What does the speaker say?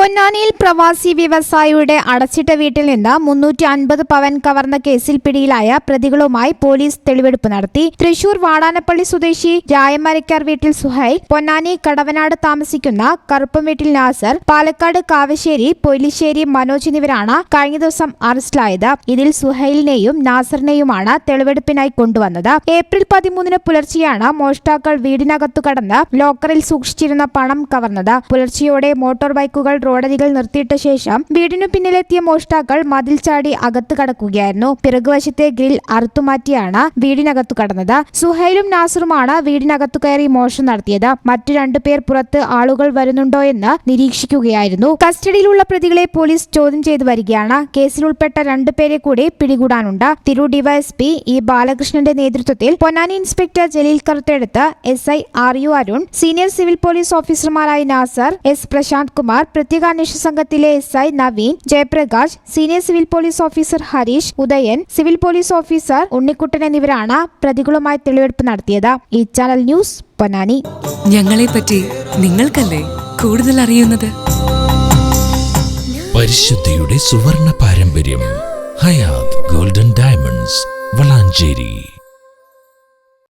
പൊന്നാനിയിൽ പ്രവാസി വ്യവസായിയുടെ അടച്ചിട്ട വീട്ടിൽ നിന്ന് 350 പവൻ കവർന്ന കേസിൽ പിടിയിലായ പ്രതികളുമായി പോലീസ് തെളിവെടുപ്പ് നടത്തി. തൃശൂർ വാടാനപ്പള്ളി സ്വദേശി രായമരക്കാർ വീട്ടിൽ സുഹൈൽ, പൊന്നാനി കടവനാട് താമസിക്കുന്ന കറുപ്പം വീട്ടിൽ നാസർ, പാലക്കാട് കാവശ്ശേരി പൊയിലിശ്ശേരി മനോജ് എന്നിവരാണ് കഴിഞ്ഞ ദിവസം അറസ്റ്റിലായത്. ഇതിൽ സുഹൈലിനെയും നാസറിനെയുമാണ് തെളിവെടുപ്പിനായി കൊണ്ടുവന്നത്. ഏപ്രിൽ 13 പുലർച്ചെയാണ് മോഷ്ടാക്കൾ വീടിനകത്തു കടന്ന് ലോക്കറിൽ സൂക്ഷിച്ചിരുന്ന പണം കവർന്നത്. പുലർച്ചെയോടെ മോട്ടോർ ബൈക്കുകൾ റോഡരികിൽ നിർത്തിയിട്ട ശേഷം വീടിനു പിന്നിലെത്തിയ മോഷ്ടാക്കൾ മതിൽ ചാടി അകത്ത് കടക്കുകയായിരുന്നു. പിറകുവശത്തെ ഗ്രിൽ അറുത്തുമാറ്റിയാണ് വീടിനകത്തു കടന്നത്. സുഹൈലും നാസറുമാണ് വീടിനകത്തു കയറി മോഷണം നടത്തിയത്. മറ്റു 2 പേർ പുറത്ത് ആളുകൾ വരുന്നുണ്ടോ എന്ന് നിരീക്ഷിക്കുകയായിരുന്നു. കസ്റ്റഡിയിലുള്ള പ്രതികളെ പോലീസ് ചോദ്യം ചെയ്തു വരികയാണ്. കേസിൽ ഉൾപ്പെട്ട 2 പേരെ കൂടി പിടികൂടാനുണ്ട്. തിരൂർ ഡിവൈഎസ്പി ഇ ബാലകൃഷ്ണന്റെ നേതൃത്വത്തിൽ Ponnani inspector Jaleel Karuthedath, SI RU അരുൺ, സീനിയർ സിവിൽ പോലീസ് ഓഫീസർമാരായ നാസർ, S പ്രശാന്ത് കുമാർ, പ്രത്യേകാന്വേഷണ സംഘത്തിലെ SI Naveen, Jayaprakash, senior civil police officer Harish, Udayan, civil police officer Unnikuttan എന്നിവരാണ് പ്രതികളുമായി തെളിവെടുപ്പ് നടത്തിയത്. ഈ ചാനൽ ന്യൂസ് പൊന്നാനി. ഞങ്ങളെ പറ്റി നിങ്ങൾക്കല്ലേ കൂടുതൽ അറിയുന്നത്? പരിശുദ്ധിയുടെ സുവർണ പാരമ്പര്യം. Hayath golden diamonds, Valanchery.